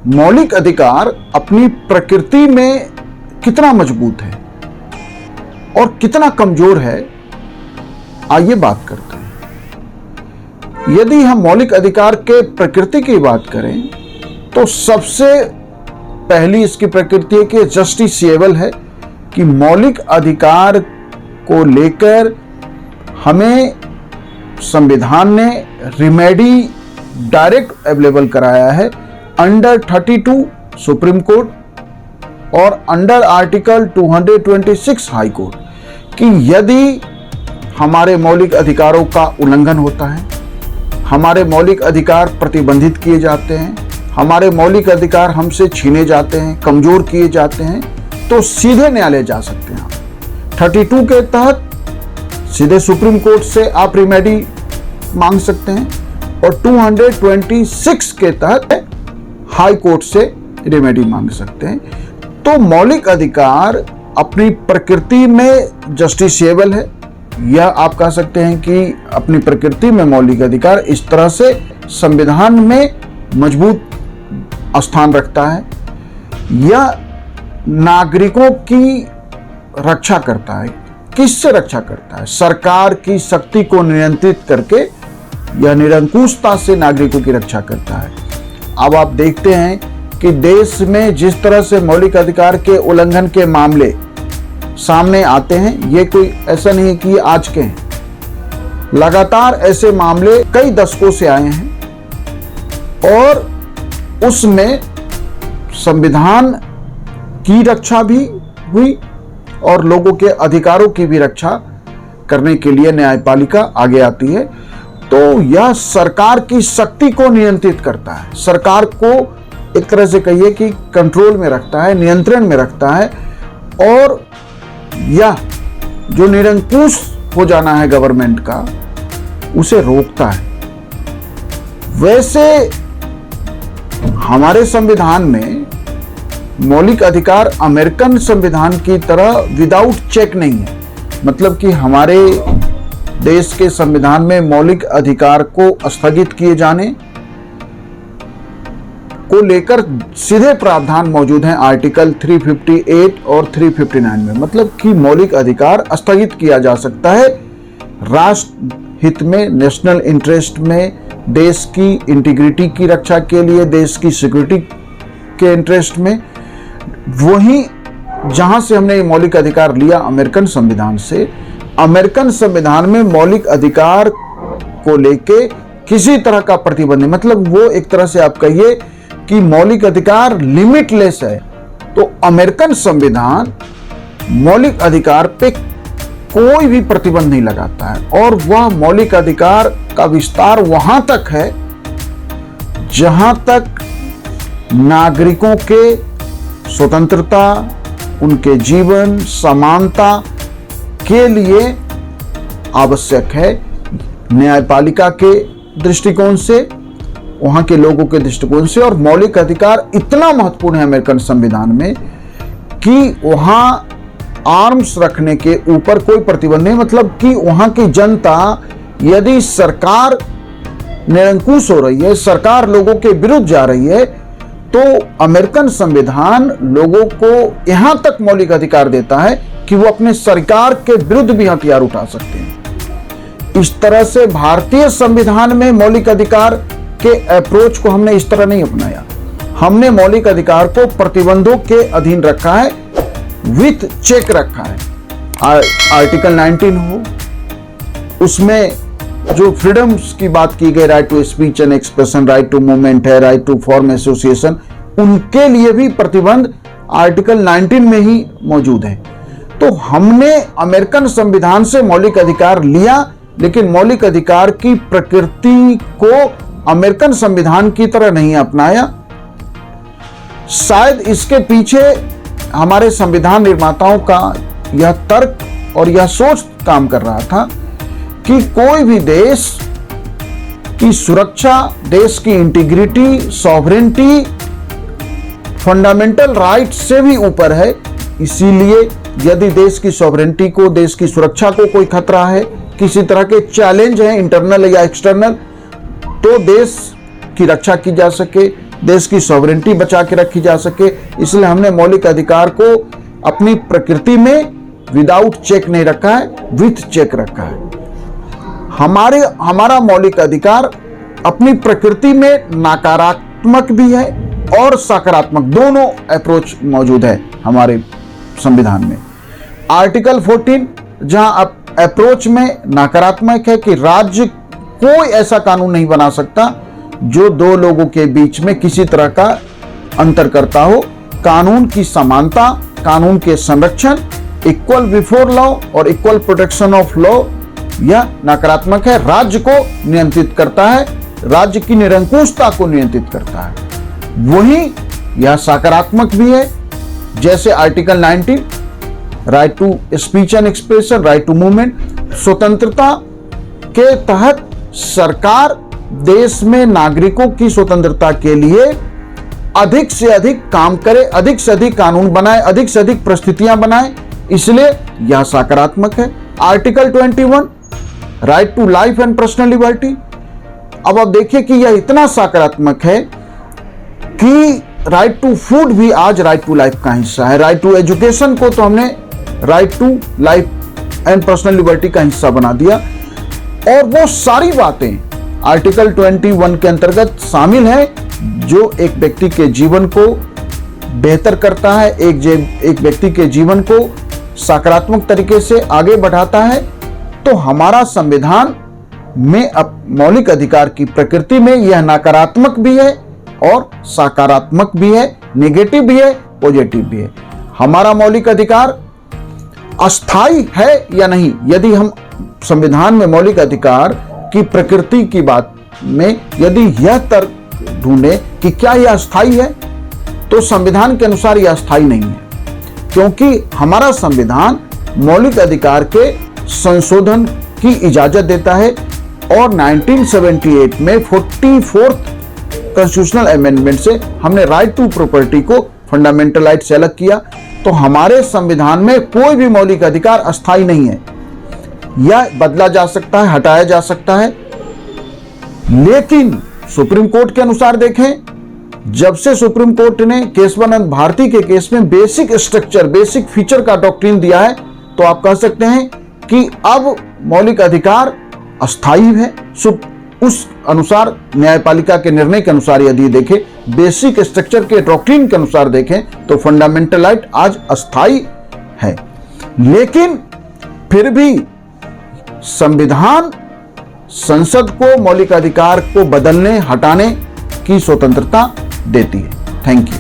मौलिक अधिकार अपनी प्रकृति में कितना मजबूत है और कितना कमजोर है, आइए बात करते हैं। यदि हम मौलिक अधिकार के प्रकृति की बात करें तो सबसे पहली इसकी प्रकृति है कि जस्टिसिएबल है, कि मौलिक अधिकार को लेकर हमें संविधान ने रिमेडी डायरेक्ट अवेलेबल कराया है अंडर 32 सुप्रीम कोर्ट और अंडर आर्टिकल 226 हाई कोर्ट, कि यदि हमारे मौलिक अधिकारों का उल्लंघन होता है, हमारे मौलिक अधिकार प्रतिबंधित किए जाते हैं, हमारे मौलिक अधिकार हमसे छीने जाते हैं, कमजोर किए जाते हैं, तो सीधे न्यायालय जा सकते हैं। 32 के तहत सीधे सुप्रीम कोर्ट से आप रिमेडी मांग सकते हैं और 226 के तहत हाई कोर्ट से रिमेडी मांग सकते हैं। तो मौलिक अधिकार अपनी प्रकृति में जस्टिसिएबल है, या आप कह सकते हैं कि अपनी प्रकृति में मौलिक अधिकार इस तरह से संविधान में मजबूत स्थान रखता है, यह नागरिकों की रक्षा करता है। किससे रक्षा करता है? सरकार की शक्ति को नियंत्रित करके यह निरंकुशता से नागरिकों की रक्षा करता है। अब आप देखते हैं कि देश में जिस तरह से मौलिक अधिकार के उल्लंघन के मामले सामने आते हैं, ये कोई ऐसा नहीं है कि ये आज के हैं, लगातार ऐसे मामले कई दशकों से आए हैं और उसमें संविधान की रक्षा भी हुई और लोगों के अधिकारों की भी रक्षा करने के लिए न्यायपालिका आगे आती है। तो यह सरकार की शक्ति को नियंत्रित करता है, सरकार को एक तरह से कहिए कि कंट्रोल में रखता है, नियंत्रण में रखता है, और यह जो निरंकुश हो जाना है गवर्नमेंट का, उसे रोकता है। वैसे हमारे संविधान में मौलिक अधिकार अमेरिकन संविधान की तरह विदाउट चेक नहीं है, मतलब कि हमारे देश के संविधान में मौलिक अधिकार को स्थगित किए जाने को लेकर सीधे प्रावधान मौजूद हैं आर्टिकल 358 और 359 में, मतलब कि मौलिक अधिकार स्थगित किया जा सकता है राष्ट्र हित में, नेशनल इंटरेस्ट में, देश की इंटीग्रिटी की रक्षा के लिए, देश की सिक्योरिटी के इंटरेस्ट में। वहीं जहां से हमने ये मौलिक अधिकार लिया अमेरिकन संविधान से, अमेरिकन संविधान में मौलिक अधिकार को लेके किसी तरह का प्रतिबंध नहीं, मतलब वो एक तरह से आप कहिए कि मौलिक अधिकार लिमिटलेस है। तो अमेरिकन संविधान मौलिक अधिकार पे कोई भी प्रतिबंध नहीं लगाता है और वह मौलिक अधिकार का विस्तार वहां तक है जहां तक नागरिकों के स्वतंत्रता, उनके जीवन, समानता के लिए आवश्यक है। न्यायपालिका के दृष्टिकोण से, वहां के लोगों के दृष्टिकोण से, और मौलिक अधिकार इतना महत्वपूर्ण है अमेरिकन संविधान में कि वहां आर्म्स रखने के ऊपर कोई प्रतिबंध नहीं, मतलब कि वहां की जनता यदि सरकार निरंकुश हो रही है, सरकार लोगों के विरुद्ध जा रही है, तो अमेरिकन संविधान लोगों को यहां तक मौलिक अधिकार देता है कि वो अपने सरकार के विरुद्ध भी हथियार उठा सकते हैं। इस तरह से भारतीय संविधान में मौलिक अधिकार के अप्रोच को हमने इस तरह नहीं अपनाया। हमने मौलिक अधिकार को प्रतिबंधों के अधीन रखा है, विथ चेक रखा है। आर्टिकल 19 हो, उसमें जो फ्रीडम्स की बात की गई, right to speech and expression, right to movement है, राइट टू फॉर्म एसोसिएशन, उनके लिए भी प्रतिबंध आर्टिकल 19 में ही मौजूद है। तो हमने अमेरिकन संविधान से मौलिक अधिकार लिया, लेकिन मौलिक अधिकार की प्रकृति को अमेरिकन संविधान की तरह नहीं अपनाया। शायद इसके पीछे हमारे संविधान निर्माताओं का यह तर्क और यह सोच काम कर रहा था कि कोई भी देश की सुरक्षा, देश की इंटीग्रिटी, सॉवरेनिटी फंडामेंटल राइट से भी ऊपर है। इसीलिए यदि देश की सॉवरेनिटी को, देश की सुरक्षा को कोई खतरा है, किसी तरह के चैलेंज है इंटरनल या एक्सटर्नल, तो देश की रक्षा की जा सके, देश की सॉवरेंटी बचा के रखी जा सके, इसलिए हमने मौलिक अधिकार को अपनी प्रकृति में विदाउट चेक नहीं रखा है, विथ चेक रखा है। हमारा मौलिक अधिकार अपनी प्रकृति में नकारात्मक भी है और सकारात्मक, दोनों अप्रोच मौजूद है हमारे संविधान में। आर्टिकल 14 जहां अप्रोच में नकारात्मक है कि राज्य कोई ऐसा कानून नहीं बना सकता जो दो लोगों के बीच में किसी तरह का अंतर करता हो। कानून की समानता, कानून के संरक्षण, इक्वल बिफोर लॉ और इक्वल प्रोटेक्शन ऑफ लॉ, यह नकारात्मक है, राज्य को नियंत्रित करता है, राज्य की निरंकुशता को नियंत्रित करता है। वही यह सकारात्मक भी है, जैसे article 19 right to speech and expression, right to movement, स्वतंत्रता के तहत सरकार देश में नागरिकों की स्वतंत्रता के लिए अधिक से अधिक काम करे, अधिक से अधिक कानून बनाए, अधिक से अधिक परिस्थितियां बनाए, इसलिए यह सकारात्मक है। Article 21 right to life and personal liberty, अब आप देखिए कि यह इतना सकारात्मक है कि राइट टू फूड भी आज राइट टू लाइफ का हिस्सा है। राइट टू एजुकेशन को तो हमने right to life and personal liberty का हिस्सा बना दिया, और वो सारी बातें आर्टिकल 21 के अंतर्गत शामिल है जो एक व्यक्ति के जीवन को बेहतर करता है, एक व्यक्ति के जीवन को सकारात्मक तरीके से आगे बढ़ाता है। तो हमारा संविधान में अब मौलिक अधिकार की प्रकृति में यह नकारात्मक भी है और सकारात्मक भी है, नेगेटिव भी है, पॉजिटिव भी है। हमारा मौलिक अधिकार अस्थायी है या नहीं, यदि हम संविधान में मौलिक अधिकार की प्रकृति की बात में यदि यह तर्क ढूंढे कि क्या यह अस्थायी है, तो संविधान के अनुसार यह अस्थायी नहीं है, क्योंकि हमारा संविधान मौलिक अधिकार के संशोधन की इजाजत देता है और 1978 में 44th कॉन्स्टिट्यूशनल अमेंडमेंट से हमने राइट टू प्रॉपर्टी को फंडामेंटल राइट से अलग किया। तो हमारे संविधान में कोई भी मौलिक अधिकार अस्थायी नहीं है, यह बदला जा सकता है, हटाया जा सकता है। लेकिन सुप्रीम कोर्ट के अनुसार देखें, जब से सुप्रीम कोर्ट ने केशवानंद भारती के केस में बेसिक स्ट्रक्चर, बेसिक फीचर का डॉक्ट्रिन दिया है, तो आप कह सकते हैं कि अब मौलिक अधिकार अस्थायी है। उस अनुसार न्यायपालिका के निर्णय के अनुसार यदि देखें, बेसिक स्ट्रक्चर के डॉक्ट्रिन के अनुसार देखें, तो फंडामेंटल राइट आज अस्थायी है। लेकिन फिर भी संविधान संसद को मौलिक अधिकार को बदलने, हटाने की स्वतंत्रता देती है। Thank you.